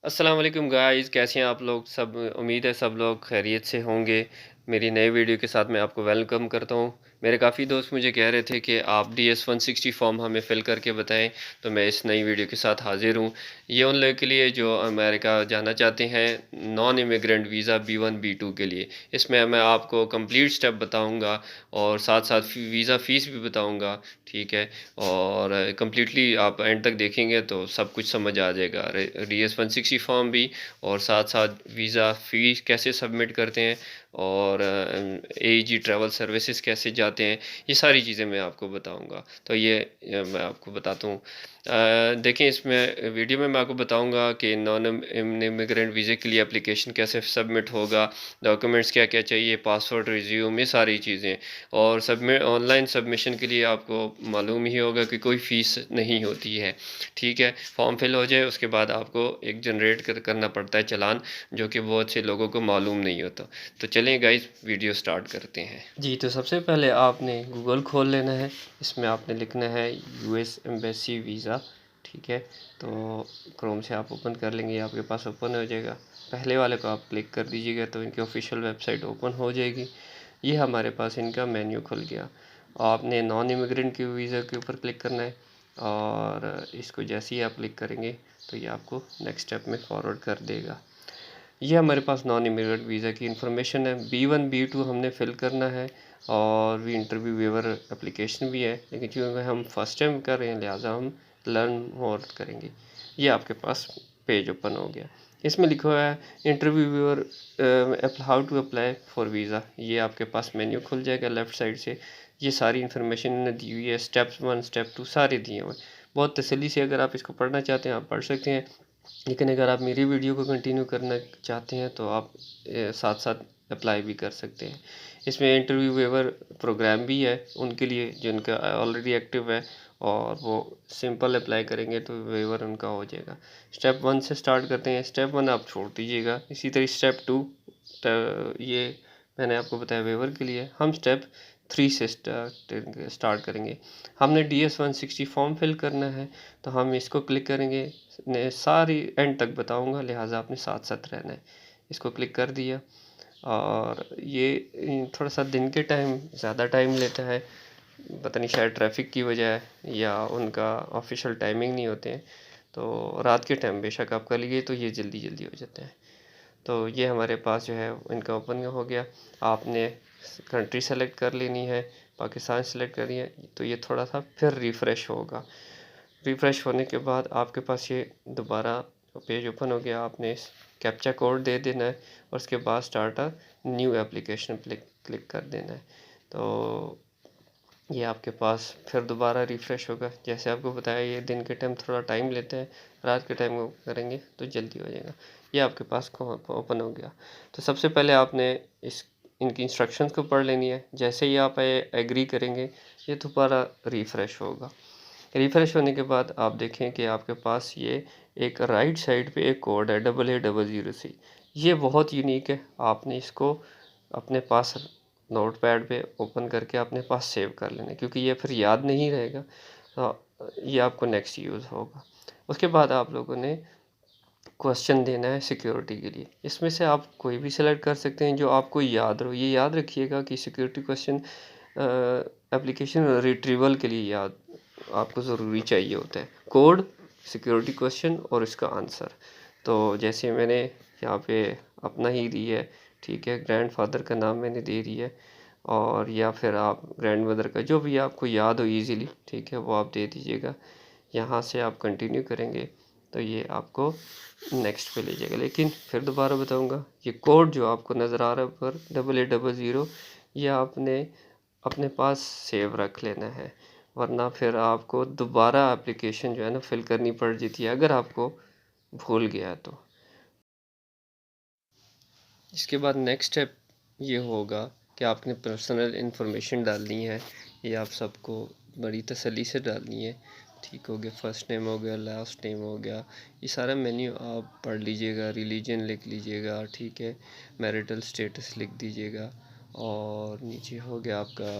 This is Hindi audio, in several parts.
अस्सलाम वालेकुम गाइस, कैसे हैं आप लोग सब। उम्मीद है सब लोग खैरियत से होंगे। मेरी नई वीडियो के साथ मैं आपको वेलकम करता हूं। मेरे काफ़ी दोस्त मुझे कह रहे थे कि आप DS-160 फॉर्म हमें फ़िल करके बताएं, तो मैं इस नई वीडियो के साथ हाज़िर हूं। ये उन लोगों के लिए जो अमेरिका जाना चाहते हैं non immigrant visa B1 B2 के लिए। इसमें मैं आपको कंप्लीट स्टेप बताऊंगा और साथ साथ वीज़ा फ़ीस भी बताऊंगा, ठीक है। और कम्प्लीटली आप एंड तक देखेंगे तो सब कुछ समझ आ जाएगा। DS-160 फॉर्म भी और साथ साथ वीज़ा फ़ीस कैसे सबमिट करते हैं और AEG ट्रैवल सर्विसेज कैसे जाते हैं, ये सारी चीज़ें मैं आपको बताऊंगा। तो ये मैं आपको बताता हूँ। देखें, इसमें वीडियो में मैं आपको बताऊंगा कि नॉन इमिग्रेंट वीज़े के लिए एप्लीकेशन कैसे सबमिट होगा, डॉक्यूमेंट्स क्या क्या चाहिए, पासवर्ड, रिज्यूम, ये सारी चीज़ें। और सबमिट ऑनलाइन सबमिशन के लिए आपको मालूम ही होगा कि कोई फ़ीस नहीं होती है, ठीक है। फॉर्म फिल हो जाए उसके बाद आपको एक जनरेट करना पड़ता है चालान, जो कि बहुत से लोगों को मालूम नहीं होता। तो चलें गाइस, वीडियो स्टार्ट करते हैं। जी, तो सबसे पहले आपने गूगल खोल लेना है। इसमें आपने लिखना है US एम्बेसी वीज़ा, ठीक है। तो क्रोम से आप ओपन कर लेंगे, आपके पास ओपन हो जाएगा। पहले वाले को आप क्लिक कर दीजिएगा तो इनकी ऑफिशियल वेबसाइट ओपन हो जाएगी। ये हमारे पास इनका मेन्यू खुल गया। आपने नॉन इमिग्रेंट के वीज़ा के ऊपर क्लिक करना है और इसको जैसे ही आप क्लिक करेंगे तो ये आपको नेक्स्ट स्टेप में फॉरवर्ड कर देगा। ये हमारे पास नॉन इमिग्रेंट वीज़ा की इन्फॉर्मेशन है। B1 B2 हमने फिल करना है और भी इंटरव्यू वेवर एप्लीकेशन भी है, लेकिन क्योंकि हम फर्स्ट टाइम कर रहे हैं लिहाजा हम लर्न मोर करेंगे। ये आपके पास पेज ओपन हो गया। इसमें लिखा हुआ है interview viewer how to apply for visa. ये आपके पास मेन्यू खुल जाएगा लेफ़्ट साइड से। ये सारी इन्फॉर्मेशन इन्होंने दी हुई है, स्टेप्स 1 स्टेप 2 सारे दिए हुए हैं। बहुत तसल्ली से अगर आप इसको पढ़ना चाहते हैं आप पढ़ सकते हैं, लेकिन अगर आप मेरी वीडियो को कंटिन्यू करना चाहते हैं तो आप साथ साथ अप्लाई भी कर सकते हैं। इसमें इंटरव्यू वेवर प्रोग्राम भी है उनके लिए जिनका ऑलरेडी एक्टिव है, और वो सिंपल अप्लाई करेंगे तो वेवर उनका हो जाएगा। स्टेप 1 से स्टार्ट करते हैं। स्टेप 1 आप छोड़ दीजिएगा। इसी तरह स्टेप 2 ये मैंने आपको बताया वेवर के लिए। हम स्टेप 3 से स्टार्ट करेंगे। हमने DS-160 फॉर्म फिल करना है, तो हम इसको क्लिक करेंगे। ने सारी एंड तक बताऊंगा, लिहाजा आपने साथ साथ रहना है। इसको क्लिक कर दिया और ये थोड़ा सा दिन के टाइम ज़्यादा टाइम लेता है, पता नहीं शायद ट्रैफिक की वजह है या उनका ऑफिशियल टाइमिंग नहीं होते हैं। तो रात के टाइम बेशक आप कर लीजिए तो ये जल्दी जल्दी हो जाते हैं। तो ये हमारे पास जो है इनका ओपन हो गया। आपने कंट्री सेलेक्ट कर लेनी है, पाकिस्तान सेलेक्ट करिए, तो ये थोड़ा सा फिर रिफ़्रेश होगा। रिफ़्रेश होने के बाद आपके पास ये दोबारा पेज ओपन हो गया। आपने कैप्चा कोड दे देना है और उसके बाद start a new application click कर देना है। तो ये आपके पास फिर दोबारा रिफ़्रेश होगा। जैसे आपको बताया ये दिन के टाइम थोड़ा टाइम लेते हैं, रात के टाइम वो करेंगे तो जल्दी हो जाएगा। ये आपके पास ओपन हो गया। तो सबसे पहले आपने इस इनकी इंस्ट्रक्शंस को पढ़ लेनी है। जैसे ही आप एग्री करेंगे ये दोबारा रिफ़्रेश होगा। रिफ़्रेश होने के बाद आप देखें कि आपके पास ये एक राइट साइड पे एक कोड है 8800C। ये बहुत यूनिक है। आपने इसको अपने पास नोट पैड पे ओपन करके अपने पास सेव कर लेना है, क्योंकि ये फिर याद नहीं रहेगा। ये आपको नेक्स्ट यूज़ होगा। उसके बाद आप लोगों ने क्वेश्चन देना है सिक्योरिटी के लिए। इसमें से आप कोई भी सिलेक्ट कर सकते हैं जो आपको याद रहो। ये याद रखिएगा कि सिक्योरिटी क्वेश्चन एप्लीकेशन रिट्रीवल के लिए याद आपको ज़रूरी चाहिए होता है। कोड, सिक्योरिटी क्वेश्चन और इसका आंसर। तो जैसे मैंने यहाँ पे अपना ही दी है, ठीक है। ग्रैंडफादर का नाम मैंने दे दिया है, और या फिर आप ग्रैंडमदर का जो भी आपको याद हो इजीली, ठीक है, वो आप दे दीजिएगा। यहाँ से आप कंटिन्यू करेंगे तो ये आपको नेक्स्ट पे ले जाएगा। लेकिन फिर दोबारा बताऊंगा, ये कोड जो आपको नज़र आ रहा है ऊपर 8800, ये आपने अपने पास सेव रख लेना है, वरना फिर आपको दोबारा एप्लीकेशन जो है ना फिल करनी पड़ जाती है अगर आपको भूल गया तो। इसके बाद नेक्स्ट स्टेप ये होगा कि आपने पर्सनल इन्फॉर्मेशन डालनी है। ये आप सबको बड़ी तसल्ली से डालनी है, ठीक हो गया। फर्स्ट नेम हो गया, लास्ट नेम हो गया, ये सारा मेन्यू आप पढ़ लीजिएगा। रिलीजन लिख लीजिएगा, ठीक है। मैरिटल स्टेटस लिख दीजिएगा, और नीचे हो गया आपका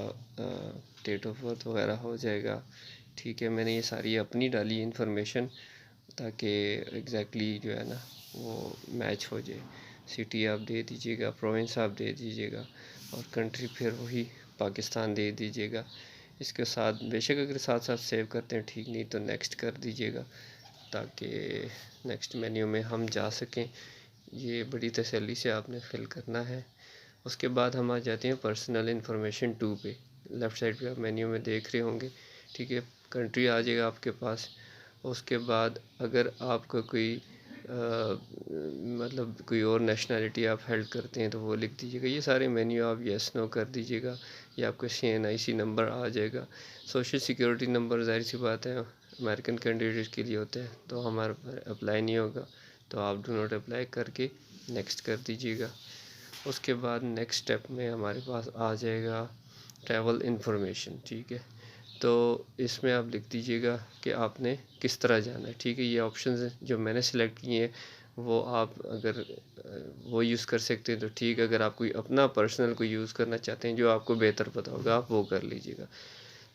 डेट ऑफ बर्थ वगैरह हो जाएगा, ठीक है। मैंने ये सारी अपनी डाली इन्फॉर्मेशन ताकि एग्जैक्टली जो है ना वो मैच हो जाए। सिटी आप दे दीजिएगा, प्रोविंस आप दे दीजिएगा और कंट्री फिर वही पाकिस्तान दे दीजिएगा। इसके साथ बेशक अगर साथ साथ सेव करते हैं ठीक, नहीं तो नेक्स्ट कर दीजिएगा ताकि नेक्स्ट मेन्यू में हम जा सकें। ये बड़ी तसल्ली से आपने फिल करना है। उसके बाद हम आ जाते हैं पर्सनल इन्फॉर्मेशन 2 पे। लेफ़्ट साइड पे आप मेन्यू में देख रहे होंगे, ठीक है। कंट्री आ जाएगा आपके पास। उसके बाद अगर आपका कोई मतलब कोई और नेशनलिटी आप हेल्ड करते हैं तो वो लिख दीजिएगा। ये सारे मेन्यू आप येस नो कर दीजिएगा। ये आपका CNIC नंबर आ जाएगा। सोशल सिक्योरिटी नंबर ज़ाहिर सी बात है अमेरिकन कैंडिडेट के लिए होता है, तो हमारे पर अप्लाई नहीं होगा, तो आप डू नॉट अप्लाई करके नेक्स्ट कर दीजिएगा। उसके बाद नेक्स्ट स्टेप में हमारे पास आ जाएगा ट्रैवल इन्फॉर्मेशन, ठीक है। तो इसमें आप लिख दीजिएगा कि आपने किस तरह जाना है, ठीक है। ये ऑप्शंस हैं जो मैंने सेलेक्ट किए हैं, वो आप अगर वो यूज़ कर सकते हैं तो ठीक। अगर आप कोई अपना पर्सनल कोई यूज़ करना चाहते हैं जो आपको बेहतर पता होगा, आप वो कर लीजिएगा।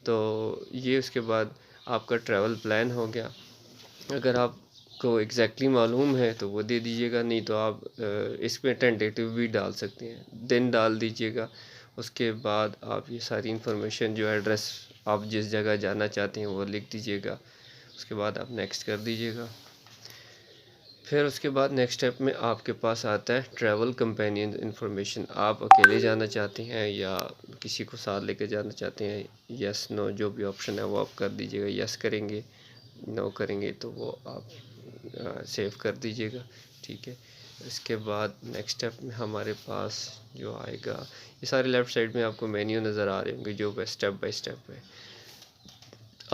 तो ये उसके बाद आपका ट्रैवल प्लान हो गया। अगर आपको एग्जैक्टली मालूम है तो वो दे दीजिएगा, नहीं तो आप इसमें टेंटेटिव भी डाल सकते हैं, दिन डाल दीजिएगा। उसके बाद आप ये सारी इन्फॉर्मेशन जो एड्रेस आप जिस जगह जाना चाहते हैं वो लिख दीजिएगा। उसके बाद आप नेक्स्ट कर दीजिएगा। फिर उसके बाद नेक्स्ट स्टेप में आपके पास आता है ट्रैवल कंपेनियन इन्फॉर्मेशन। आप अकेले जाना चाहते हैं या किसी को साथ लेकर जाना चाहते हैं, यस नो जो भी ऑप्शन है वो आप कर दीजिएगा। यस करेंगे, नो करेंगे तो वो आप सेव कर दीजिएगा, ठीक है। इसके बाद नेक्स्ट स्टेप में हमारे पास जो आएगा, ये सारे लेफ़्ट साइड में आपको मेन्यू नज़र आ रहे होंगे जो स्टेप बाय स्टेप है।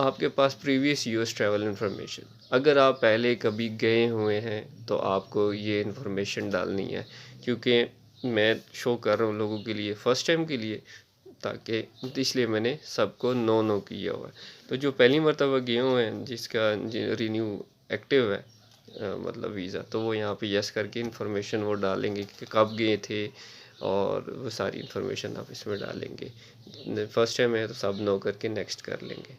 आपके पास प्रीवियस यूएस ट्रैवल इन्फॉर्मेशन, अगर आप पहले कभी गए हुए हैं तो आपको ये इन्फॉर्मेशन डालनी है, क्योंकि मैं शो कर रहा हूँ लोगों के लिए फ़र्स्ट टाइम के लिए, ताकि इसलिए मैंने सबको नो नो किया हुआ है। तो जो पहली मरतबा गए हुए हैं जिसका रिन्यू एक्टिव है मतलब वीज़ा, तो वो यहाँ पे यस करके इन्फॉर्मेशन वो डालेंगे कि कब गए थे और वो सारी इन्फॉर्मेशन आप इसमें डालेंगे। फ़र्स्ट टाइम है तो सब नो करके नेक्स्ट कर लेंगे।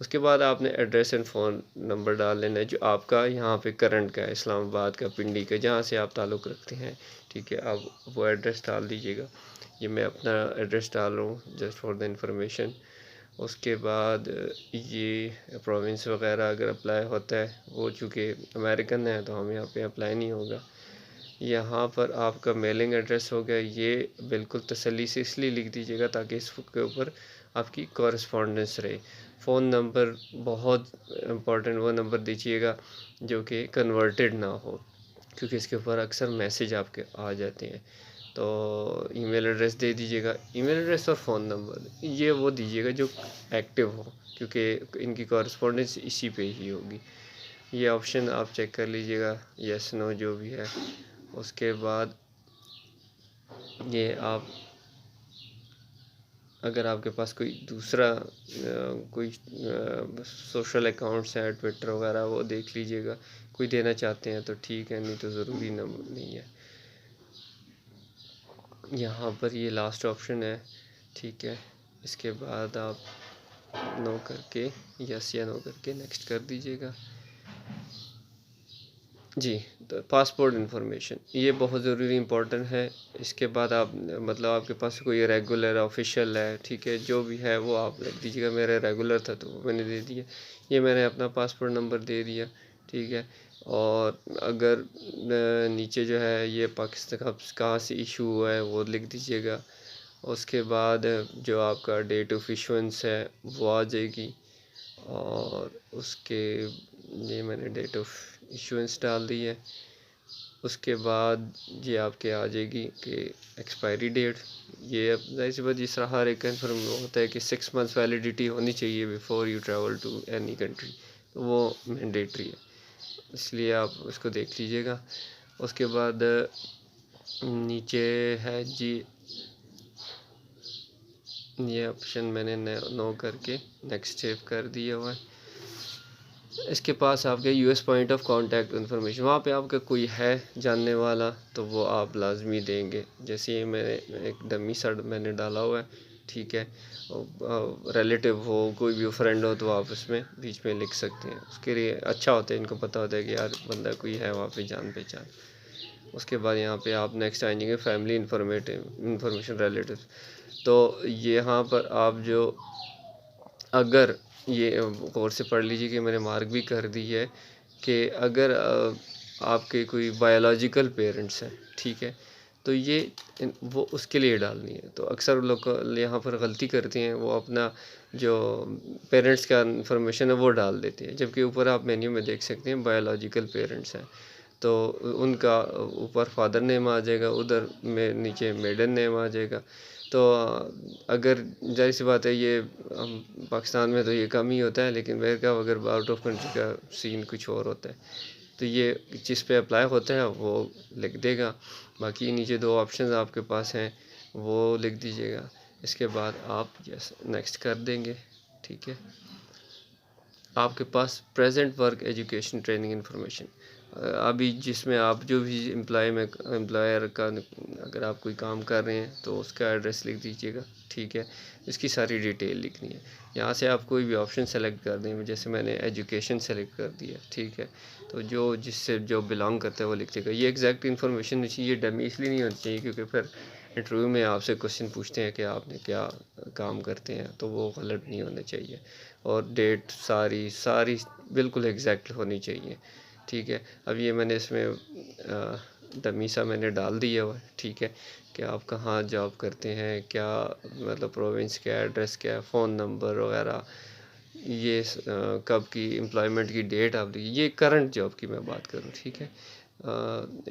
उसके बाद आपने एड्रेस एंड फ़ोन नंबर डाल लेना है जो आपका यहाँ पे करंट का है, इस्लामाबाद का, पिंडी का, जहाँ से आप ताल्लुक़ रखते हैं, ठीक है। आप वो एड्रेस डाल दीजिएगा। ये मैं अपना एड्रेस डाल रहा हूँ जस्ट फॉर द इंफॉर्मेशन। उसके बाद ये प्रोविंस वगैरह अगर अप्लाई होता है, वो चूँकि अमेरिकन है तो हम यहाँ पे अप्लाई नहीं होगा। यहाँ पर आपका मेलिंग एड्रेस हो गया, ये बिल्कुल तसल्ली से इसलिए लिख दीजिएगा ताकि इसके ऊपर आपकी कॉरेस्पॉन्डेंस रहे। फ़ोन नंबर बहुत इम्पॉर्टेंट, वो नंबर दीजिएगा जो कि कन्वर्टेड ना हो, क्योंकि इसके ऊपर अक्सर मैसेज आपके आ जाते हैं। तो ईमेल एड्रेस दे दीजिएगा, ईमेल एड्रेस और फ़ोन नंबर ये वो दीजिएगा जो एक्टिव हो, क्योंकि इनकी कॉरेस्पॉन्डेंस इसी पे ही होगी। ये ऑप्शन आप चेक कर लीजिएगा, यस नो जो भी है। उसके बाद ये आप अगर आपके पास कोई दूसरा कोई सोशल अकाउंट्स है, ट्विटर वगैरह, वो देख लीजिएगा। कोई देना चाहते हैं तो ठीक है, नहीं तो ज़रूरी नहीं है। यहाँ पर ये लास्ट ऑप्शन है, ठीक है। इसके बाद आप नो करके यस या नो करके नेक्स्ट कर दीजिएगा जी। तो पासपोर्ट इन्फॉर्मेशन ये बहुत ज़रूरी इम्पोर्टेंट है। इसके बाद आप मतलब आपके पास कोई रेगुलर ऑफिशियल है, ठीक है, जो भी है वो आप लिख दीजिएगा। मेरा रेगुलर था तो वो मैंने दे दिया। ये मैंने अपना पासपोर्ट नंबर दे दिया, ठीक है। और अगर नीचे जो है ये पाकिस्तान का कहाँ से इशू हुआ है वो लिख दीजिएगा। उसके बाद जो आपका डेट ऑफ इशुएंस है वो आ जाएगी, और उसके ये मैंने डेट ऑफ इशुएंस डाल दी है। उसके बाद ये आपके आ जाएगी कि एक्सपायरी डेट। ये अब ज़ाहिर सी बात जिस तरह हर एक कन्फर्म होता है कि 6 मंथ्स वैलिडिटी होनी चाहिए before you travel to any country, तो वो मैंडेटरी है, इसलिए आप उसको देख लीजिएगा। उसके बाद नीचे है जी, ये ऑप्शन मैंने नो करके नेक्स्ट सेव कर दिया हुआ है। इसके पास आपके US point of contact information, वहाँ पे आपका कोई है जानने वाला तो वो आप लाजमी देंगे। जैसे ये मैंने एक डमी सा मैंने डाला हुआ है, ठीक है। रिलेटिव हो, कोई भी फ्रेंड हो, तो आप उसमें बीच में लिख सकते हैं। उसके लिए अच्छा होता है, इनको पता होता है कि यार बंदा कोई है वहाँ पे जान पहचान। उसके बाद यहाँ पे आप नेक्स्ट आ जाएंगे फैमिली इंफॉर्मेशन रिलेटिव। तो यहाँ पर आप जो अगर ये गौर से पढ़ लीजिए कि मैंने मार्क भी कर दी है कि अगर आपके कोई बायोलॉजिकल पेरेंट्स हैं, ठीक है, तो ये वो उसके लिए डालनी है। तो अक्सर लोग यहाँ पर गलती करते हैं, वो अपना जो पेरेंट्स का इंफॉर्मेशन है वो डाल देते हैं, जबकि ऊपर आप मेन्यू में देख सकते हैं बायोलॉजिकल पेरेंट्स हैं, तो उनका ऊपर फादर नेम आ जाएगा, उधर में नीचे मेडन नेम आ जाएगा। तो अगर जाहिर सी बात है, ये हम पाकिस्तान में तो ये कम ही होता है, लेकिन मेरे का अगर आउट ऑफ कंट्री का सीन कुछ और होता है, तो ये जिस पे अप्लाई होता है वो लिख देगा। बाकी नीचे दो ऑप्शन आपके पास हैं, वो लिख दीजिएगा। इसके बाद आप यस नेक्स्ट कर देंगे, ठीक है। आपके पास present work education training information, अभी जिसमें आप जो भी एम्प्लॉयर का अगर आप कोई काम कर रहे हैं तो उसका एड्रेस लिख दीजिएगा, ठीक है। इसकी सारी डिटेल लिखनी है। यहाँ से आप कोई भी ऑप्शन सेलेक्ट कर दें, जैसे मैंने एजुकेशन सेलेक्ट कर दिया, ठीक है। तो जो जिससे जो बिलोंग करता है वो लिख देगा। ये एग्जैक्ट इन्फॉर्मेशन नहीं चाहिए, डमी इसलिए नहीं होनी चाहिए क्योंकि फिर इंटरव्यू में आपसे क्वेश्चन पूछते हैं कि आपने क्या काम करते हैं, तो वो गलत नहीं होना चाहिए। और डेट सारी सारी बिल्कुल एग्जैक्ट होनी चाहिए, ठीक है। अब ये मैंने इसमें डमी सा मैंने डाल दिया हुआ है, ठीक है, कि आप कहाँ जॉब करते हैं, क्या मतलब प्रोविंस क्या, एड्रेस क्या, फ़ोन नंबर वगैरह, ये कब की एम्प्लॉयमेंट की डेट आप देखिए, ये करंट जॉब की मैं बात करूँ, ठीक है।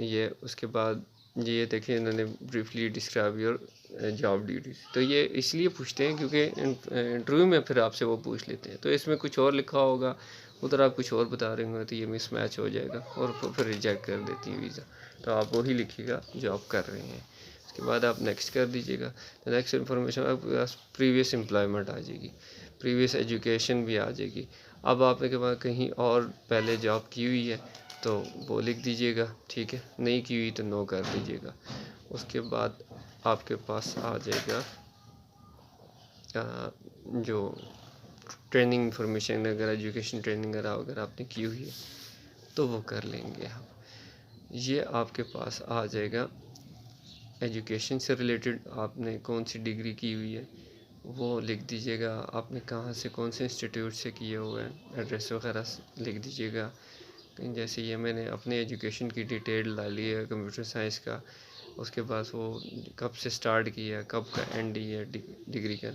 ये उसके बाद ये देखिए इन्होंने briefly describe your job duties, तो ये इसलिए पूछते हैं क्योंकि इंटरव्यू में फिर आपसे वो पूछ लेते हैं, तो इसमें कुछ और लिखा होगा, उधर आप कुछ और बता रहे होंगे, तो ये मिसमैच हो जाएगा और फिर रिजेक्ट कर देती है वीज़ा। तो आप वही लिखिएगा जो आप कर रहे हैं। उसके बाद आप नेक्स्ट कर दीजिएगा। तो नेक्स्ट इन्फॉर्मेशन आपके पास प्रीवियस एम्प्लॉयमेंट आ जाएगी, प्रीवियस एजुकेशन भी आ जाएगी। अब आपके पास कहीं और पहले जॉब की हुई है तो वो लिख दीजिएगा, ठीक है। नहीं की हुई तो नो कर दीजिएगा। उसके बाद आपके पास आ जाएगा जो ट्रेनिंग इन्फॉर्मेशन, अगर एजुकेशन ट्रेनिंग अगर आपने की हुई है तो वो कर लेंगे आप। ये आपके पास आ जाएगा एजुकेशन से रिलेटेड, आपने कौन सी डिग्री की हुई है वो लिख दीजिएगा, आपने कहाँ से कौन से इंस्टीट्यूट से किए हुए हैं, एड्रेस वगैरह लिख दीजिएगा। जैसे ये मैंने अपने एजुकेशन की डिटेल डाली है कंप्यूटर साइंस का, उसके बाद वो कब से स्टार्ट किया, कब का एंड है डिग्री का,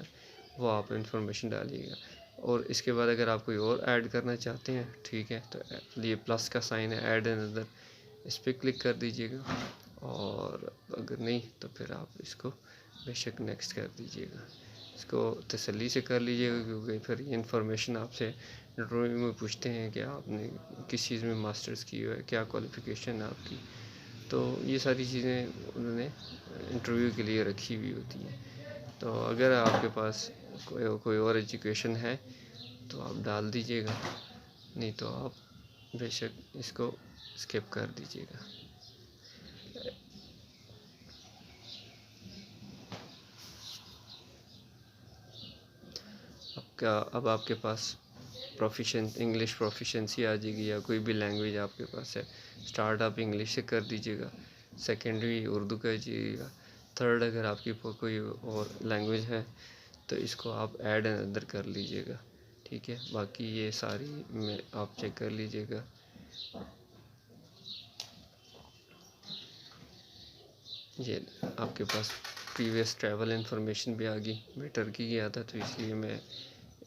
वो आप इंफॉर्मेशन डालिएगा। और इसके बाद अगर आप कोई और ऐड करना चाहते हैं, ठीक है, तो ये प्लस का साइन है, ऐड एन अदर, इस पर क्लिक कर दीजिएगा। और अगर नहीं तो फिर आप इसको बेशक नेक्स्ट कर दीजिएगा। इसको तसल्ली से कर लीजिएगा क्योंकि फिर ये इन्फॉर्मेशन आपसे इंटरव्यू में पूछते हैं कि आपने किस चीज़ में मास्टर्स की है, क्या क्वालिफ़िकेशन है आपकी। तो ये सारी चीज़ें उन्होंने इंटरव्यू के लिए रखी हुई होती हैं। तो अगर आपके पास कोई और एजुकेशन है तो आप डाल दीजिएगा, नहीं तो आप बेशक इसको स्किप कर दीजिएगा। अब आपके पास इंग्लिश प्रोफिशेंसी आ जाएगी, या कोई भी लैंग्वेज आपके पास है, स्टार्ट आप इंग्लिश से कर दीजिएगा, सेकेंडरी उर्दू कर दीजिएगा, थर्ड अगर आपकी कोई और लैंग्वेज है तो इसको आप ऐड एंड अदर कर लीजिएगा, ठीक है। बाकी ये सारी में आप चेक कर लीजिएगा। ये आपके पास प्रीवियस ट्रैवल इन्फॉर्मेशन भी आ गई। मैं टर्की गया था तो इसलिए मैं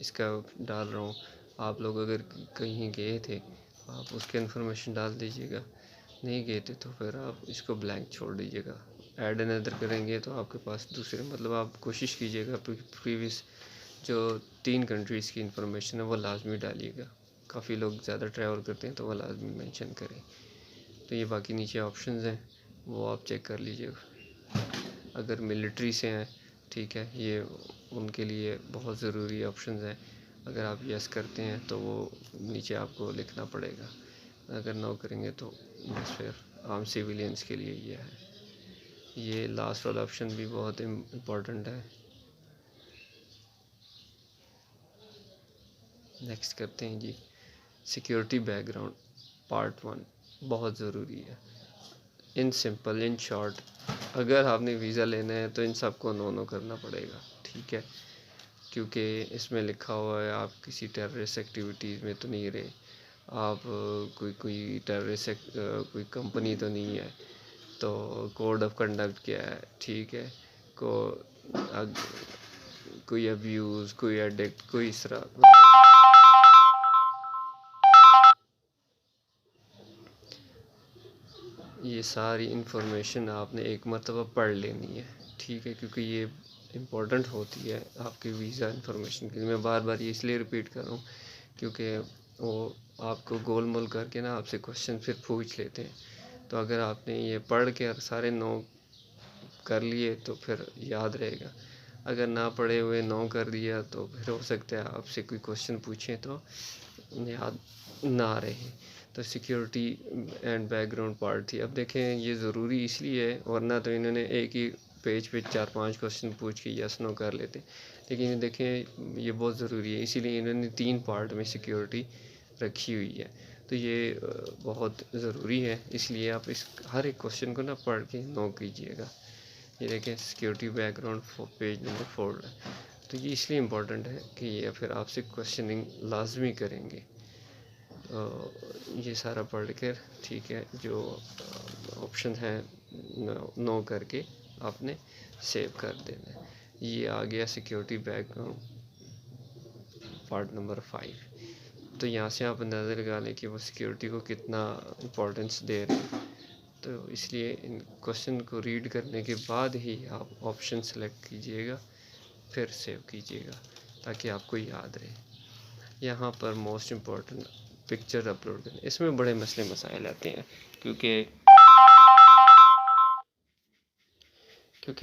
इसका डाल रहा हूँ। आप लोग अगर कहीं गए थे आप उसके इन्फॉर्मेशन डाल दीजिएगा, नहीं गए थे तो फिर आप इसको ब्लैंक छोड़ दीजिएगा। ऐड एंड अदर करेंगे तो आपके पास दूसरे मतलब आप कोशिश कीजिएगा प्रीवियस जो 3 कंट्रीज़ की इन्फॉर्मेशन है वो लाजमी डालिएगा। काफ़ी लोग ज़्यादा ट्रैवल करते हैं तो वो लाजमी मेंशन करें। तो ये बाकी नीचे ऑप्शंस हैं वो आप चेक कर लीजिएगा। अगर मिलिट्री से हैं, ठीक है, ये उनके लिए बहुत ज़रूरी ऑप्शंस हैं। अगर आप यस करते हैं तो वो नीचे आपको लिखना पड़ेगा, अगर नो करेंगे तो बस फिर आम सिविलियंस के लिए ये है। ये लास्ट वाला ऑप्शन भी बहुत इम्पोर्टेंट है। नेक्स्ट करते हैं जी, सिक्योरिटी बैकग्राउंड पार्ट 1 बहुत ज़रूरी है। इन सिंपल इन शॉर्ट, अगर आपने वीज़ा लेना है तो इन सबको नो करना पड़ेगा, ठीक है, क्योंकि इसमें लिखा हुआ है आप किसी टेररिस्ट एक्टिविटीज़ में तो नहीं रहे, आप कोई टेररिस्ट कोई कंपनी तो नहीं है, तो कोड ऑफ कंडक्ट क्या है, ठीक है, को अग, कोई अब्यूज़, कोई एडिक्ट, कोई इस तरह ये सारी इन्फॉर्मेशन आपने एक मरतबा पढ़ लेनी है, ठीक है, क्योंकि ये इम्पोर्टेंट होती है आपके वीज़ा इन्फॉर्मेशन के लिए। मैं बार बार ये इसलिए रिपीट कर रहा हूँ क्योंकि वो आपको गोल मोल करके ना आपसे क्वेश्चन फिर पूछ लेते हैं। तो अगर आपने ये पढ़ के सारे नो कर लिए तो फिर याद रहेगा, अगर ना पढ़े हुए नो कर दिया तो फिर हो सकता है आपसे कोई क्वेश्चन पूछें तो याद ना रहे। तो सिक्योरिटी एंड बैकग्राउंड पार्ट थी। अब देखें ये ज़रूरी इसलिए है, वरना तो इन्होंने एक ही पेज पे 4-5 क्वेश्चन पूछ के यस नो कर लेते, लेकिन ये देखें ये बहुत ज़रूरी है, इसीलिए इन्होंने 3 पार्ट में सिक्योरिटी रखी हुई है। तो ये बहुत ज़रूरी है, इसलिए आप इस हर एक क्वेश्चन को ना पढ़ के नो कीजिएगा। ये देखें सिक्योरिटी बैकग्राउंड पेज नंबर 4 है, तो ये इसलिए इम्पोर्टेंट है कि ये फिर आपसे क्वेश्चनिंग लाजमी करेंगे। ये सारा पढ़ कर, ठीक है, जो ऑप्शन है नो करके आपने सेव कर देना है। ये आ गया सिक्योरिटी बैकग्राउंड पार्ट नंबर 5। तो यहाँ से आप अंदाज़ा लगा लें कि वो सिक्योरिटी को कितना इम्पोर्टेंस दे रहे हैं। तो इसलिए इन क्वेश्चन को रीड करने के बाद ही आप ऑप्शन सेलेक्ट कीजिएगा, फिर सेव कीजिएगा ताकि आपको याद रहे। यहाँ पर मोस्ट इम्पोर्टेंट पिक्चर अपलोड करने, इसमें बड़े मसले मसाइल आते हैं क्योंकि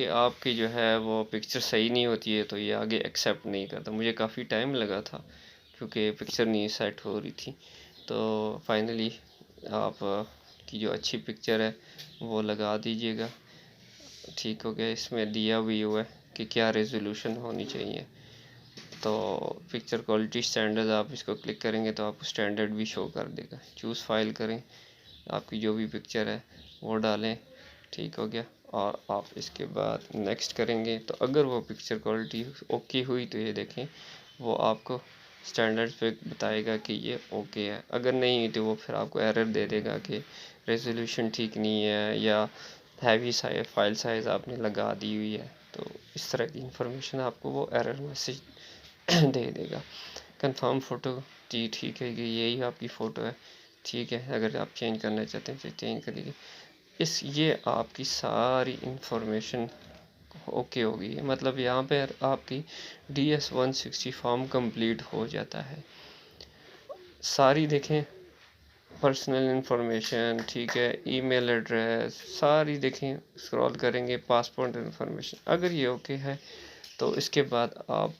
आपकी जो है वो पिक्चर सही नहीं होती है तो ये आगे एक्सेप्ट नहीं करता। मुझे काफ़ी टाइम लगा था क्योंकि पिक्चर नहीं सेट हो रही थी। तो फाइनली आप की जो अच्छी पिक्चर है वो लगा दीजिएगा, ठीक हो गया। इसमें दिया भी हुआ है कि क्या रेजोल्यूशन होनी चाहिए। तो पिक्चर क्वालिटी स्टैंडर्ड आप इसको क्लिक करेंगे तो आपको स्टैंडर्ड भी शो कर देगा। चूज़ फाइल करें, आपकी जो भी पिक्चर है वो डालें, ठीक हो गया। और आप इसके बाद नेक्स्ट करेंगे तो अगर वो पिक्चर क्वालिटी ओके हुई तो ये देखें वो आपको स्टैंडर्ड पे बताएगा कि ये ओके है। अगर नहीं हुई तो वो फिर आपको एरर दे देगा कि रेजोल्यूशन ठीक नहीं है या हैवी फाइल साइज़ आपने लगा दी हुई है। तो इस तरह की इंफॉर्मेशन आपको वो एरर मैसेज दे देगा। कंफर्म फ़ोटो जी, ठीक है कि यही आपकी फ़ोटो है, ठीक है। अगर आप चेंज करना चाहते हैं तो चेंज कर लीजिए। ये आपकी सारी इंफॉर्मेशन ओके होगी, मतलब यहाँ पे आपकी DS-160 फॉर्म कंप्लीट हो जाता है। सारी देखें पर्सनल इंफॉर्मेशन, ठीक है, ईमेल एड्रेस सारी देखें, स्क्रॉल करेंगे पासपोर्ट इंफॉर्मेशन, अगर ये ओके है तो इसके बाद आप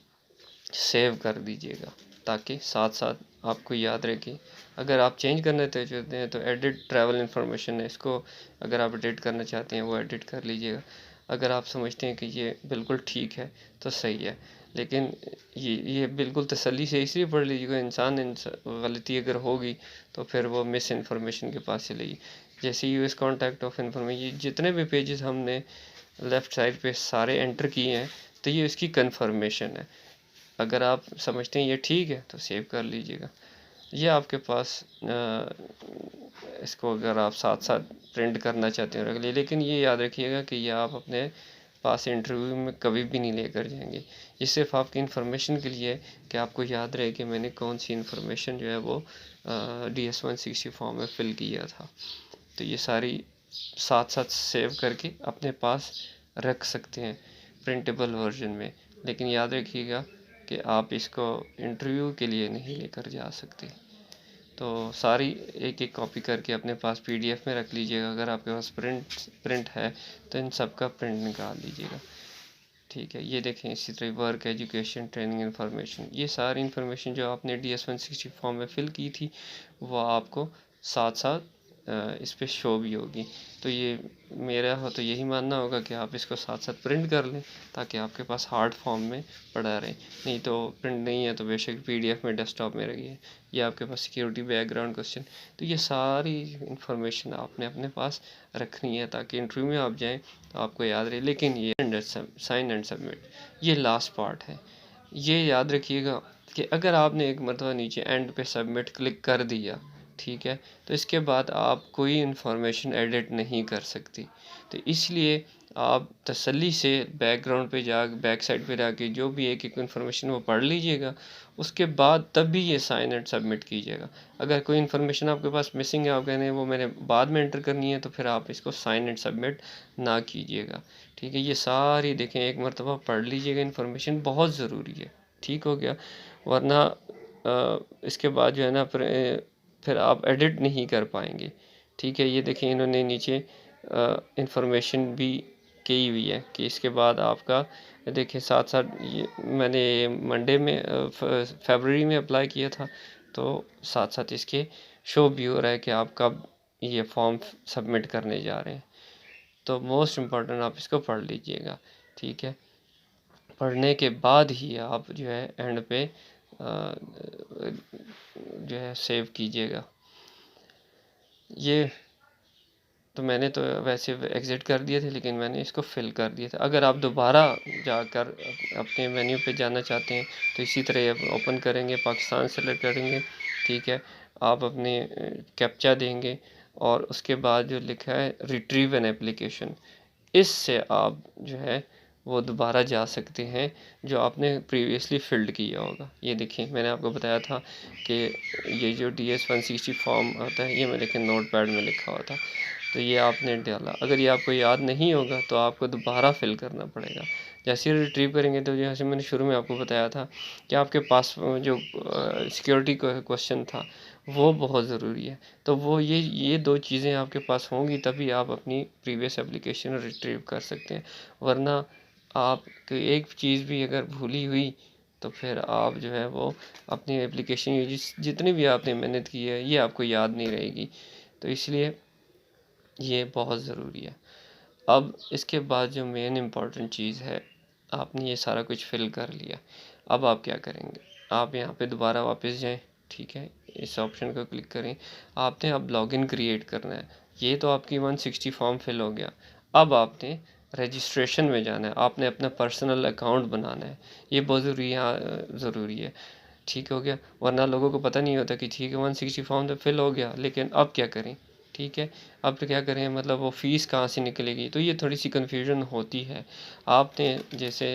सेव कर दीजिएगा ताकि साथ साथ आपको याद रहे कि अगर आप चेंज करना चाहते हैं तो एडिट ट्रैवल इन्फॉर्मेशन है, इसको अगर आप एडिट करना चाहते हैं वो एडिट कर लीजिएगा। अगर आप समझते हैं कि ये बिल्कुल ठीक है तो सही है, लेकिन ये बिल्कुल तसल्ली से इसलिए पढ़ लीजिएगा, इंसान गलती अगर होगी तो फिर वो मिस इन्फॉर्मेशन के पास चलेगी। जैसे यूएस कॉन्टैक्ट ऑफ इन्फॉर्मेशन, जितने भी पेजेस हमने लेफ़्ट साइड पे सारे एंटर किए हैं तो ये इसकी कन्फर्मेशन है। अगर आप समझते हैं ये ठीक है तो सेव कर लीजिएगा। ये आपके पास इसको अगर आप साथ साथ प्रिंट करना चाहते हैं रख लिए, लेकिन ये याद रखिएगा कि ये आप अपने पास इंटरव्यू में कभी भी नहीं लेकर जाएंगे। ये सिर्फ आपकी इन्फॉर्मेशन के लिए है कि आपको याद रहे कि मैंने कौन सी इन्फॉर्मेशन जो है वो DS-160 फॉर्म में फ़िल किया था। तो ये सारी साथ साथ सेव करके अपने पास रख सकते हैं प्रिंटेबल वर्जन में, लेकिन याद रखिएगा कि आप इसको इंटरव्यू के लिए नहीं लेकर जा सकते। तो सारी एक एक कॉपी करके अपने पास PDF में रख लीजिएगा। अगर आपके पास प्रिंट है तो इन सब का प्रिंट निकाल लीजिएगा, ठीक है। ये देखें इसी तरह वर्क, एजुकेशन, ट्रेनिंग इन्फॉर्मेशन, ये सारी इन्फॉर्मेशन जो आपने DS-160 फॉर्म में फ़िल की थी वो आपको साथ साथ इस पे शो भी होगी। तो ये मेरा हो तो यही मानना होगा कि आप इसको साथ साथ प्रिंट कर लें ताकि आपके पास हार्ड फॉर्म में पड़ा रहे। नहीं तो प्रिंट नहीं है तो बेशक पीडीएफ में डेस्कटॉप में रखिए। ये आपके पास सिक्योरिटी बैकग्राउंड क्वेश्चन, तो ये सारी इंफॉर्मेशन आपने अपने पास रखनी है ताकि इंटरव्यू में आप जाएँ तो आपको याद रहे। लेकिन ये साइन एंड सबमिट ये लास्ट पार्ट है। ये याद रखिएगा कि अगर आपने एक मरतबा नीचे एंड पे सबमिट क्लिक कर दिया, ठीक है, तो इसके बाद आप कोई इन्फॉर्मेशन एडिट नहीं कर सकती। तो इसलिए आप तसल्ली से बैकग्राउंड पे जा बैक साइड पे जाके जो भी एक एक इन्फॉर्मेशन वो पढ़ लीजिएगा, उसके बाद तब भी ये साइन एंड सबमिट कीजिएगा। अगर कोई इन्फॉर्मेशन आपके पास मिसिंग है, आप कह रहे हैं वो मैंने बाद में एंटर करनी है, तो फिर आप इसको साइन एंड सबमिट ना कीजिएगा। ठीक है, ये सारी देखें, एक मरतबा पढ़ लीजिएगा, इन्फॉर्मेशन बहुत ज़रूरी है। ठीक हो गया, वरना इसके बाद जो है ना फिर आप एडिट नहीं कर पाएंगे। ठीक है, ये देखिए इन्होंने नीचे इंफॉर्मेशन भी की हुई है कि इसके बाद आपका देखिए साथ साथ ये मैंने मंडे में फरवरी में अप्लाई किया था, तो साथ साथ इसके शो भी हो रहा है कि आप कब ये फॉर्म सबमिट करने जा रहे हैं। तो मोस्ट इम्पॉर्टेंट आप इसको पढ़ लीजिएगा। ठीक है, पढ़ने के बाद ही आप जो है एंड पे जो है सेव कीजिएगा। ये तो मैंने तो वैसे एग्ज़िट कर दिए थे, लेकिन मैंने इसको फिल कर दिया था। अगर आप दोबारा जाकर अपने मेन्यू पे जाना चाहते हैं तो इसी तरह ओपन करेंगे, पाकिस्तान सेलेक्ट करेंगे। ठीक है, आप अपने कैप्चा देंगे और उसके बाद जो लिखा है रिट्रीव एन एप्लीकेशन, इससे आप जो है वो दोबारा जा सकते हैं जो आपने प्रीवियसली फिल्ड किया होगा। ये देखिए मैंने आपको बताया था कि ये जो DS-160 फॉर्म आता है, ये मैं देखिए नोट पैड में लिखा हुआ था, तो ये आपने डाला। अगर ये आपको याद नहीं होगा तो आपको दोबारा फिल करना पड़ेगा। जैसे ही रिट्रीव करेंगे तो जैसे मैंने शुरू में आपको बताया था कि आपके पास जो सिक्योरिटी क्वेश्चन था वो बहुत ज़रूरी है। तो वो ये दो चीज़ें आपके पास होंगी तभी आप अपनी प्रीवियस एप्लीकेशन रिट्रीव कर सकते हैं। वरना आप एक चीज़ भी अगर भूली हुई तो फिर आप जो है वो अपनी एप्लीकेशन जितनी भी आपने मेहनत की है ये आपको याद नहीं रहेगी। तो इसलिए ये बहुत ज़रूरी है। अब इसके बाद जो मेन इम्पॉर्टेंट चीज़ है, आपने ये सारा कुछ फिल कर लिया, अब आप क्या करेंगे, आप यहाँ पे दोबारा वापस जाएं। ठीक है, इस ऑप्शन को क्लिक करें, आपने अब लॉगिन क्रिएट करना है। ये तो आपकी 160 फॉर्म फिल हो गया। अब आपने रजिस्ट्रेशन में जाना है, आपने अपना पर्सनल अकाउंट बनाना है। ये बहुत ज़रूरी है। ठीक हो गया, वरना लोगों को पता नहीं होता कि ठीक है 160 फॉर्म तो फिल हो गया, लेकिन अब क्या करें। ठीक है, अब तो क्या करें, मतलब वो फ़ीस कहाँ से निकलेगी, तो ये थोड़ी सी कन्फ्यूजन होती है। आपने जैसे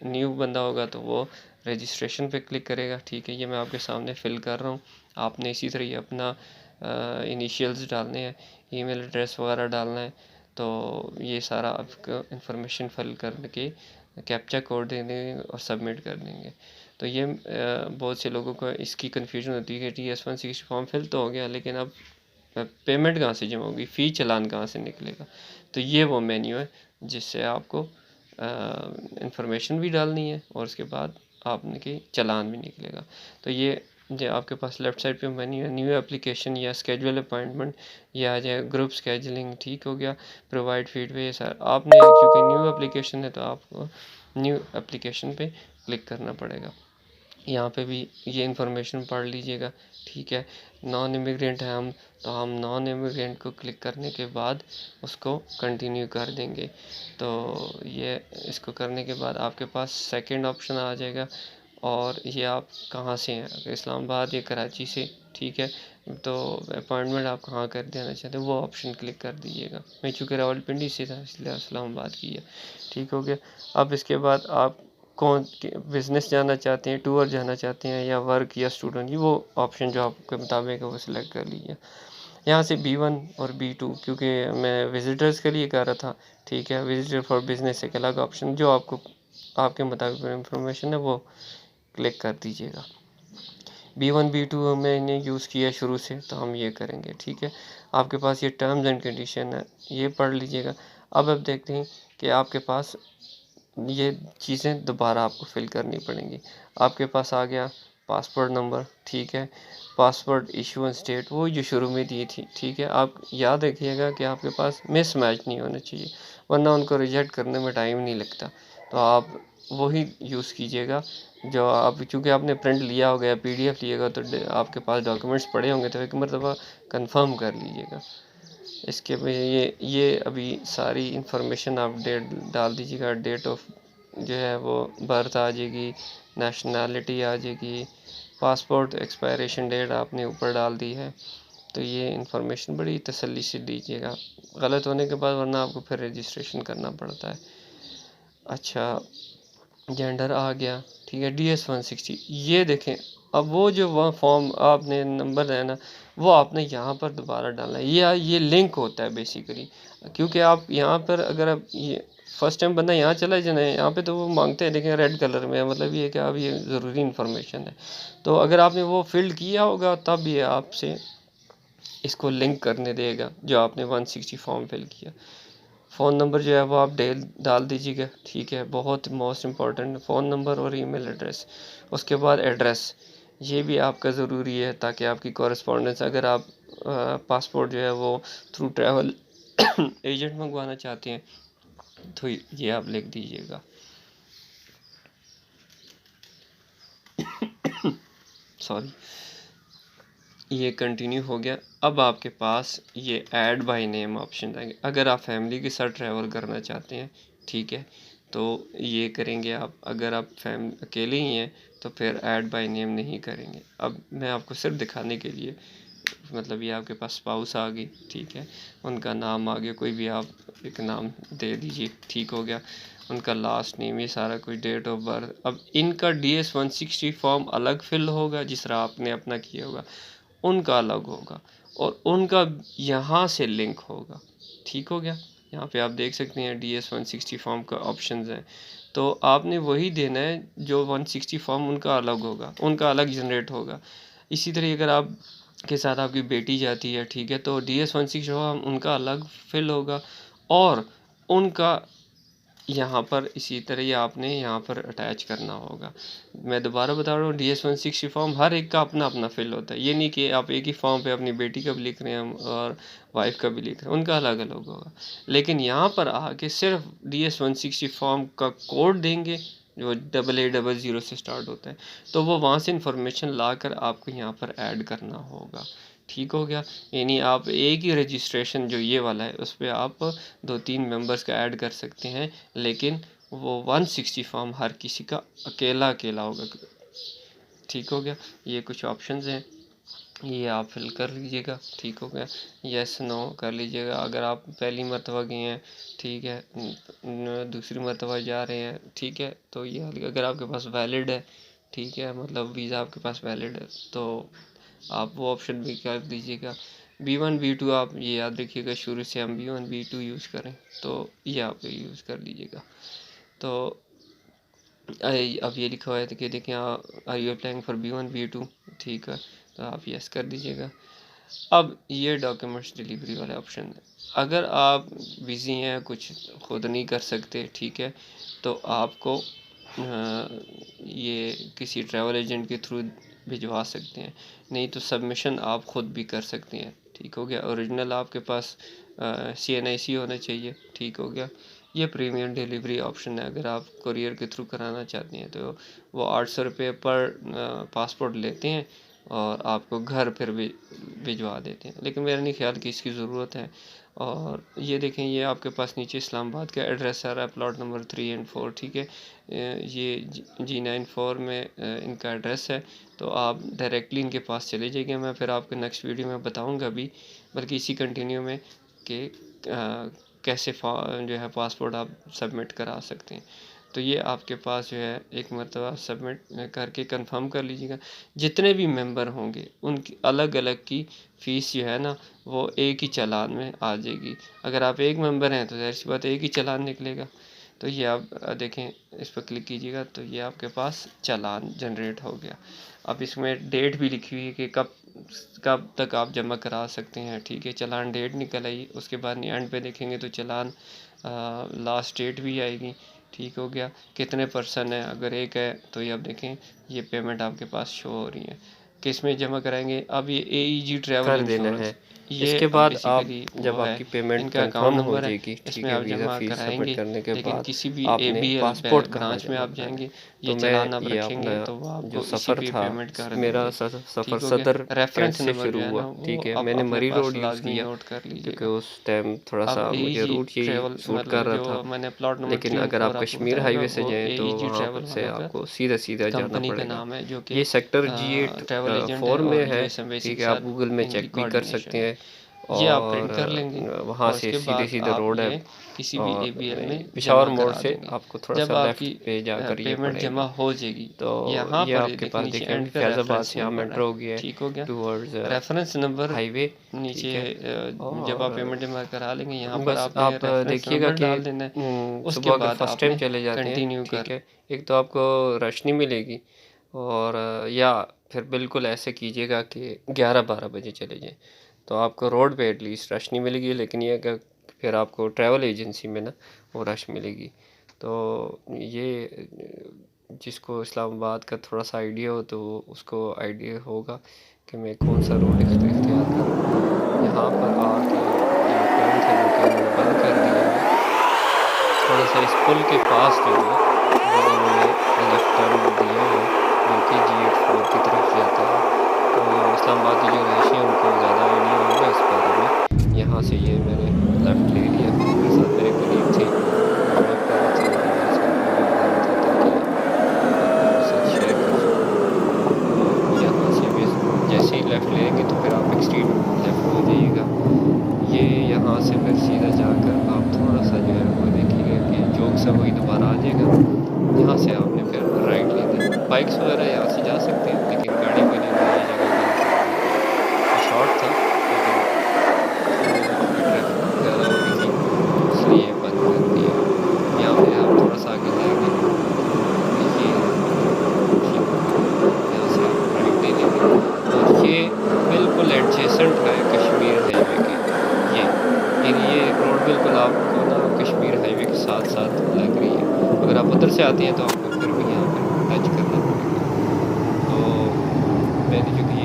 न्यू बंदा होगा तो वो रजिस्ट्रेशन पे क्लिक करेगा। ठीक है, ये मैं आपके सामने फिल कर रहा हूँ। आपने इसी तरह ही अपना इनिशियल्स डालने हैं, ईमेल एड्रेस वगैरह डालना है। तो ये सारा आपका इंफॉर्मेशन फिल करके कैप्चा कोड दे देंगे और सबमिट कर देंगे। तो ये बहुत से लोगों को इसकी कन्फ्यूजन होती है कि DS-160 फॉर्म फिल तो हो गया, लेकिन अब पेमेंट कहाँ से जमा होगी, फ़ी चालान कहाँ से निकलेगा। तो ये वो मेन्यू है जिससे आपको इंफॉर्मेशन भी डालनी है और उसके बाद आपने के चालान भी निकलेगा। तो ये जो आपके पास लेफ़्ट साइड पे मेन्यू है, न्यू एप्लीकेशन या स्केड्यूल अपॉइंटमेंट या आ जाए ग्रुप स्केजुलिंग। ठीक हो गया, प्रोवाइड फीडबैक, ये सारा आपने, क्योंकि न्यू एप्लीकेशन है तो आपको न्यू एप्लीकेशन पे क्लिक करना पड़ेगा। यहाँ पे भी ये इन्फॉर्मेशन पढ़ लीजिएगा। ठीक है, नॉन इमिग्रेंट है हम, तो हम नॉन इमिग्रेंट को क्लिक करने के बाद उसको कंटिन्यू कर देंगे। तो ये इसको करने के बाद आपके पास सेकंड ऑप्शन आ जाएगा, और ये आप कहाँ से हैं, अगर इस्लामाबाद या कराची से। ठीक है, तो अपॉइंटमेंट आप कहाँ कर देना चाहते हैं वो ऑप्शन क्लिक कर दीजिएगा। मैं चूँकि रावलपिंडी से था इसलिए इस्लामाबाद किया। ठीक हो गया, अब इसके बाद आप कौन बिज़नेस जाना चाहते हैं, टूर जाना चाहते हैं, या वर्क या स्टूडेंट, ये वो ऑप्शन जो आपके मुताबिक है वो सिलेक्ट कर लीजिए। यहाँ से B1 और B2, क्योंकि मैं विज़िटर्स के लिए कर रहा था। ठीक है, विज़िटर फॉर बिज़नेस एक अलग ऑप्शन, जो आपको आपके मुताबिक इंफॉर्मेशन है वो क्लिक कर दीजिएगा। B1 B2 मैंने यूज़ किया शुरू से, तो हम ये करेंगे। ठीक है, आपके पास ये टर्म्स एंड कंडीशन है, ये पढ़ लीजिएगा। अब देखते हैं कि आपके पास ये चीज़ें दोबारा आपको फिल करनी पड़ेंगी। आपके पास आ गया पासपोर्ट नंबर, ठीक है, पासपोर्ट इशुएंस डेट वो जो शुरू में दी थी, ठीक है। आप याद रखिएगा कि आपके पास मिसमैच नहीं होना चाहिए, वरना उनको रिजेक्ट करने में टाइम नहीं लगता। तो आप वही यूज़ कीजिएगा जो आप, चूँकि आपने प्रिंट लिया होगा या PDF लिएगा तो आपके पास डॉक्यूमेंट्स पड़े होंगे, तो एक मरतबा कंफर्म कर लीजिएगा। इसके में ये अभी सारी इंफॉर्मेशन आप डेट डाल दीजिएगा, डेट ऑफ जो है वो बर्थ आ जाएगी, नेशनैलिटी आ जाएगी, पासपोर्ट एक्सपायरेशन डेट आपने ऊपर डाल दी है। तो ये इंफॉर्मेशन बड़ी तसल्ली से दीजिएगा, गलत होने के बाद वरना आपको फिर रजिस्ट्रेशन करना पड़ता है। अच्छा, जेंडर आ गया, ठीक है। DS-160 ये देखें, अब वो जो वहाँ फॉर्म आपने नंबर है ना, वो आपने यहाँ पर दोबारा डालना है। ये लिंक होता है बेसिकली, क्योंकि आप यहाँ पर अगर आप ये फर्स्ट टाइम बंदा यहाँ चला जाए यहाँ पे तो वो मांगते हैं, लेकिन रेड कलर में, मतलब ये कि अब ये ज़रूरी इन्फॉर्मेशन है। तो अगर आपने वो फिल किया होगा तब ये आपसे इसको लिंक करने देगा जो आपने 160 फॉर्म फिल किया। फ़ोन नंबर जो है वो आप डाल दीजिएगा, ठीक है। बहुत मोस्ट इम्पॉर्टेंट फ़ोन नंबर और ईमेल एड्रेस। उसके बाद एड्रेस, ये भी आपका ज़रूरी है ताकि आपकी कॉरेस्पॉन्डेंस, अगर आप पासपोर्ट जो है वो थ्रू ट्रैवल एजेंट मंगवाना चाहते हैं तो ये आप लिख दीजिएगा। सॉरी, ये कंटिन्यू हो गया। अब आपके पास ये ऐड बाय नेम ऑप्शन आएंगे। अगर आप फैमिली के साथ ट्रैवल करना चाहते हैं, ठीक है, तो ये करेंगे आप। अगर आप अकेले ही हैं तो फिर ऐड बाय नेम नहीं करेंगे। अब मैं आपको सिर्फ दिखाने के लिए, मतलब ये आपके पास स्पाउस आ गई, ठीक है, उनका नाम आ गया, कोई भी आप एक नाम दे दीजिए, ठीक हो गया। उनका लास्ट नेम, ये सारा कुछ, डेट ऑफ बर्थ। अब इनका DS-160 फॉर्म अलग फिल होगा जिस तरह आपने अपना किया होगा, उनका अलग होगा, और उनका यहाँ से लिंक होगा, ठीक हो गया। यहाँ पे आप देख सकते हैं DS-160 फॉर्म का ऑप्शंस हैं, तो आपने वही देना है जो 160 फॉर्म उनका अलग होगा, उनका अलग जनरेट होगा। इसी तरह अगर आप के साथ आपकी बेटी जाती है, ठीक है, तो DS-160 फॉर्म उनका अलग फिल होगा, और उनका यहाँ पर इसी तरह ही आपने यहाँ पर अटैच करना होगा। मैं दोबारा बता रहा हूँ, DS-160 फॉर्म हर एक का अपना अपना फिल होता है। ये नहीं कि आप एक ही फॉर्म पे अपनी बेटी का भी लिख रहे हैं और वाइफ का भी लिख रहे हैं, उनका अलग अलग होगा। लेकिन यहाँ पर आके सिर्फ DS-160 फॉर्म का कोड देंगे जो 8800 से स्टार्ट होता है, तो वो वहाँ से इंफॉर्मेशन ला कर आपको यहाँ पर ऐड करना होगा, ठीक हो गया। यानी आप एक ही रजिस्ट्रेशन जो ये वाला है उस पर आप 2-3 मेंबर्स का ऐड कर सकते हैं, लेकिन वो 160 फॉर्म हर किसी का अकेला अकेला होगा, ठीक हो गया। ये कुछ ऑप्शंस हैं, ये आप फिल कर लीजिएगा, ठीक हो गया। यस नो कर लीजिएगा। अगर आप पहली मरतबा गए हैं, ठीक है, दूसरी मरतबा जा रहे हैं, ठीक है, तो ये अगर आपके पास वैलिड है, ठीक है, मतलब वीज़ा आपके पास वैलिड है, तो आप वो ऑप्शन भी कर दीजिएगा। B1 B2 आप ये याद रखिएगा, शुरू से हम B1 B2 यूज़ करें, तो ये आप यूज़ कर लीजिएगा। तो अब ये लिखा हुआ है कि देखिए, are you applying for B1 B2, ठीक है, तो आप यस कर दीजिएगा। अब ये डॉक्यूमेंट्स डिलीवरी वाले ऑप्शन है। अगर आप बिज़ी हैं, कुछ खुद नहीं कर सकते, ठीक है, तो आपको ये किसी ट्रैवल एजेंट के थ्रू भिजवा सकते हैं, नहीं तो सबमिशन आप ख़ुद भी कर सकते हैं, ठीक हो गया। ओरिजिनल आपके पास CNIC होना चाहिए, ठीक हो गया। ये प्रीमियम डिलीवरी ऑप्शन है, अगर आप कुरियर के थ्रू कराना चाहते हैं तो वो 800 रुपये पर पासपोर्ट लेते हैं और आपको घर फिर भी भिजवा देते हैं, लेकिन मेरा नहीं ख्याल कि इसकी ज़रूरत है। और ये देखें, ये आपके पास नीचे इस्लामाबाद का एड्रेस आ रहा है, प्लॉट नंबर 3 एंड 4, ठीक है। ये G94 में इनका एड्रेस है, तो आप डायरेक्टली इनके पास चले जाइए। मैं फिर आपको नेक्स्ट वीडियो में बताऊंगा भी, बल्कि इसी कंटिन्यू में, कि कैसे जो है पासपोर्ट आप सबमिट करा सकते हैं। तो ये आपके पास जो है एक मरतबा सबमिट करके कंफर्म कर लीजिएगा। जितने भी मेंबर होंगे उनकी अलग अलग की फ़ीस जो है ना, वो एक ही चालान में आ जाएगी। अगर आप एक मेंबर हैं तो ज़ाहिर सी बात है एक ही चालान निकलेगा। तो ये आप देखें, इस पर क्लिक कीजिएगा तो ये आपके पास चालान जनरेट हो गया। अब इसमें डेट भी लिखी हुई है कि कब कब तक आप जमा करा सकते हैं, ठीक है। चालान डेट निकल आई, उसके बाद एंड पे देखेंगे तो चालान लास्ट डेट भी आएगी, ठीक हो गया। कितने पर्सन है, अगर एक है तो ये आप देखें ये पेमेंट आपके पास शो हो रही है। किस में जमा कराएंगे? अब ये AEG ट्रैवल इंश्योरेंस, ये इसके अब बाद आप बेसिकली जब वो है, आपकी पेमेंट इनका कंफर्म अकाउंट हो नंबर है, जाएगी, ठीक इसमें है, आप वीज़ा जमा फीस सबमिट कराएंगे। करने के लेकिन बाद किसी भी आपने ABL पासपोर्ट कहाँ ब्रांच में जमा आप करना है। जाएंगे, तो ये मैं चालान आप ये रखेंगे अपना तो वो जो आपको इसी सफ़र पे था, पेमेंट कर मेरा देंगे। सफ़र ठीक हो गया। सदर कैंट रेफरेंस से नंबर शुरू जो है हुआ, ना वो ठीक है। आप मैंने अपने मरी पास रोड यूज़ लाजमी किया नोट कर क्योंकि लीजिएगा। उस टाइम थोड़ा अब सा मुझे AEG रूट यही ट्रैवल सूट कर मतलब रहा जो था। मैंने प्लॉट नंबर लेकिन 3 और अगर 4 आप आपको कश्मीर बताया था, हाईवे से वो जाएँ तो AEG वहाँ पर ट्रैवल से वालों का आपको सीधा जाना कंपनी का पड़ेगा। नाम है, जो कि ये सेक्टर G8 ट्रैवल एजेंट है 4 में और है, GSM बेसिक ठीक है। आप साथ गूगल में इनकी चेक भी कर सकते कोऑर्डिनेशन है। हैं ये आप और प्रिंट कर लेंगे वहाँ और से उसके बाद सीधे आप रोड है ये किसी भी और ABL में पेशावर जमा मोड़ करा से देंगे। आपको थोड़ा जब सा लेफ़्ट आपकी पे जाकर ये पेमेंट जमा पड़ेगा। हो जाएगी, तो यहाँ ये पर ये आपके देखिए पास नीचे देखें एंड पे फैज़ाबाद रेफरेंस से हम नंबर एंटर है। हो गए ठीक हो गया। टूवर्ड्स रेफरेंस नंबर हाईवे, ठीक नीचे है। जब आप और पेमेंट जमा करा लेंगे, यहाँ पर बस आपने आप रेफरेंस देखिएगा नंबर कि डाल देना है। उसके सुबह अगर बाद फर्स्ट टाइम आपने चले जाते हैं, कंटिन्यू ठीक कर है, एक तो आपको रश नहीं मिलेगी और या फिर बिल्कुल ऐसे कीजिएगा कि 11-12 बजे चले जाएँ, तो आपको रोड पे एटलीस्ट रश नहीं मिलेगी। लेकिन ये कि फिर आपको ट्रैवल एजेंसी में ना वो रश मिलेगी। तो ये जिसको इस्लामाबाद का थोड़ा सा आइडिया हो तो उसको आइडिया होगा कि मैं कौन सा रोड इख्तियार करूँ। यहाँ पर आके ये टर्न था जो कि इन्होंने बंद कर दिया है। थोड़ा सा इस पुल के पास जो है वो इन्होंने लेफ़्ट टर्न दिया हुआ है जो कि G8 4 की तरफ जाता है। तो इस्लामाबाद के जो रहायशी हैं उनको ज़्यादा आइडिया होगा इस बारे में। यहाँ से ये मैंने लेफ़्ट ले लिया, मेरे साथ मेरे कलीग थे, वो ड्राइव कर रहे थे और यहाँ से आपको भी बता रहा था ताकि आपके साथ शेयर कर सकूँ। तो यहाँ से भी जैसे ही लेफ़्ट लेंगे तो फिर आप एक्सट्रीम लेफ़्ट हो जाइएगा। ये यहाँ से फिर सीधा जाकर आप थोड़ा सा जो है वो देखिएगा कि जोक सा वही दोबारा आ जाएगा। यहाँ से आपने फिर राइट लेना है। बाइक्स वगैरह यहाँ से जा सकते हैं, लेकिन गाड़ी वाले ने ये जगह बंद कर दी है। ये शॉर्ट था लेकिन क्योंकि ट्रैफिक ज़्यादा हो रही थी इसलिए बंद कर दिया। यहाँ पे आप थोड़ा सा आगे जाएंगे तो ये है रोड, ठीक हो गया। यहाँ से आप राइट ले लेंगे और ये बिल्कुल एडजेसेंट है कश्मीर हाईवे के। ये रोड बिल्कुल आपको ना कश्मीर हाईवे के साथ साथ लग रही है। अगर आप उधर से आते हैं तो आपको फिर भी यहाँ पर टच करना पड़ेगा। तो मैंने जो कि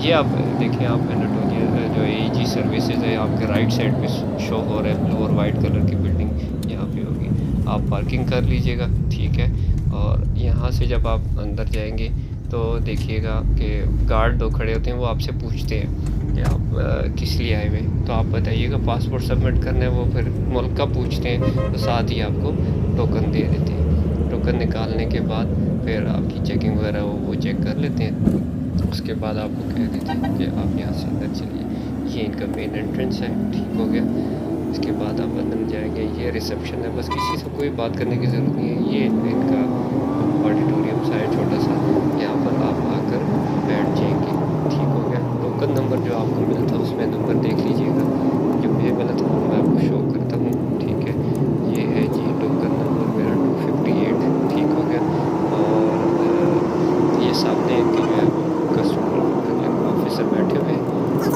ये आप देखें, आप एनाटोलिया जो AEG सर्विसेज है आपके राइट साइड पे शो हो रहा है, ब्लू और वाइट कलर की बिल्डिंग यहाँ पे होगी। आप पार्किंग कर लीजिएगा, ठीक है। और यहाँ से जब आप अंदर जाएंगे तो देखिएगा कि गार्ड दो खड़े होते हैं, वो आपसे पूछते हैं कि आप किस लिए आए हुए हैं। तो आप बताइएगा पासपोर्ट सबमिट करना है, वो फिर मुल्क का पूछते हैं तो साथ ही आपको टोकन दे देते हैं। टोकन निकालने के बाद फिर आपकी चेकिंग वगैरह वो चेक कर लेते हैं। उसके बाद आपको कह देते हैं कि आप यहाँ से अंदर चलिए। ये इनका मेन एंट्रेंस है, ठीक हो गया। इसके बाद आप अंदर जाएंगे, ये रिसेप्शन है, बस किसी से कोई बात करने की ज़रूरत नहीं है। ये इनका ऑडिटोरियम सा है छोटा सा, यहाँ पर आप आकर बैठ जाएंगे, ठीक हो गया। टोकन नंबर जो आपको मिला था उसमें नंबर देख लीजिएगा, जो मुझे मिला था वो मैं आपको शो करता हूँ, ठीक है। ये है जी टोकन नंबर मेरा 258, ठीक हो गया। और ये सामने इनके जो है वो कस्टमर ऑफिसर बैठे हुए हैं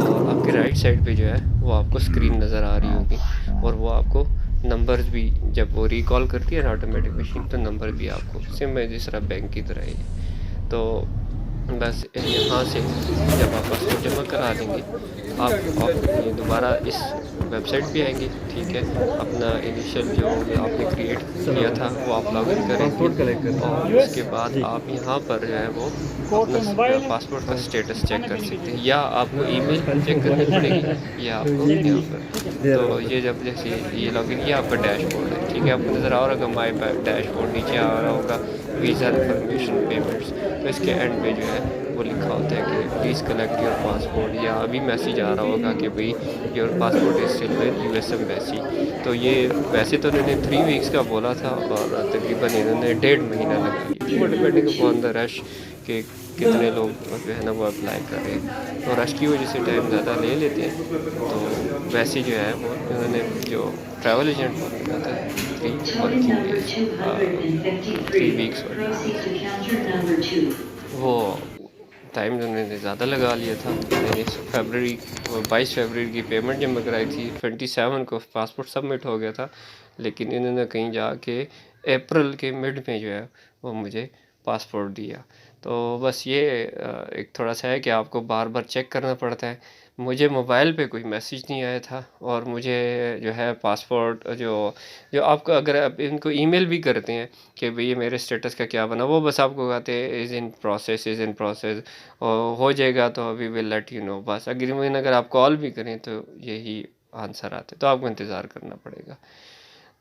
और आपके राइट साइड पे जो है वो आपको स्क्रीन नज़र आ रही होगी और वो आपको नंबर्स भी जब वो रिकॉल करती है ना ऑटोमेटिक मशीन, तो नंबर भी आपको सेम है जिस तरह बैंक की तरह ही। तो बस यहाँ से जब आप पासपोर्ट जमा करा देंगे आप ये दोबारा इस वेबसाइट पे आएंगे, ठीक है। अपना इनिशियल जो आपने क्रिएट किया था वो आप लॉगिन करेंगे और उसके बाद आप यहाँ पर जो है वो अपना पासपोर्ट का स्टेटस चेक कर सकते हैं, या आपको ईमेल चेक करनी पड़ेगी या आपको यहाँ पर। तो ये जब जैसे ये लॉगिन, ये आपका डैशबोर्ड है, ठीक है। आपको नज़र आ रहा होगा माई डैशबोर्ड, नीचे आ रहा होगा वीज़ा इन्फॉर्मेशन पेमेंट्स। तो इसके एंड पे जो है वो लिखा होता है कि प्लीज़ कलेक्ट योर पासपोर्ट, या अभी मैसेज आ रहा होगा कि भाई your passport is still with US embassy. तो ये वैसे तो इन्होंने 3 वीक्स का बोला था और तकरीबन इन्होंने 1.5 महीना लगा लिया। वो डिपेंडिंग अपॉन द रश के कितने लोग जो है ना वो अप्लाई कर रहे हैं, तो रश की वजह से टाइम ज़्यादा ले लेते हैं। तो वैसे जो है वो इन्होंने जो ट्रैवल एजेंट बोला था 3 वर्किंग डेज 3 वीक्स वो टाइम उन्होंने ज़्यादा लगा लिया था। मैंने फरवरी 22 फरवरी की पेमेंट जमा कराई थी, 27 को पासपोर्ट सबमिट हो गया था। लेकिन इन्होंने कहीं जाके अप्रैल के मिड में जो है वो मुझे पासपोर्ट दिया। तो बस ये एक थोड़ा-सा है कि आपको बार-बार चेक करना पड़ता है। मुझे मोबाइल पे कोई मैसेज नहीं आया था और मुझे जो है पासपोर्ट जो जो आपको अगर आप इनको ईमेल भी करते हैं कि भई मेरे स्टेटस का क्या बना, वो बस आपको कहते हैं इज़ इन प्रोसेस और हो जाएगा तो we will let you know बस। अगर आप कॉल भी करें तो यही आंसर आते, तो आपको इंतज़ार करना पड़ेगा।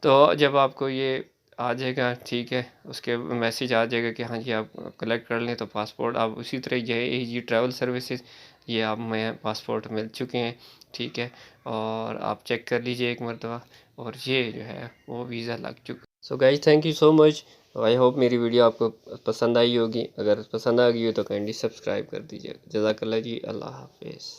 तो जब आपको ये आ जाएगा ठीक है, उसके मैसेज आ जाएगा कि हाँ जी आप कलेक्ट कर लें तो पासपोर्ट आप उसी तरह ये ट्रैवल सर्विसेज ये आप में पासपोर्ट मिल चुके हैं, ठीक है। और आप चेक कर लीजिए एक मरतबा और ये जो है वो वीज़ा लग चुका। So guys thank you so much. I hope मेरी वीडियो आपको पसंद आई होगी। अगर पसंद आ गई हो तो काइंडली सब्सक्राइब कर दीजिए। जज़ाकल्लाह जी, अल्लाह हाफिज़।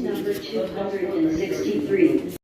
Number 263.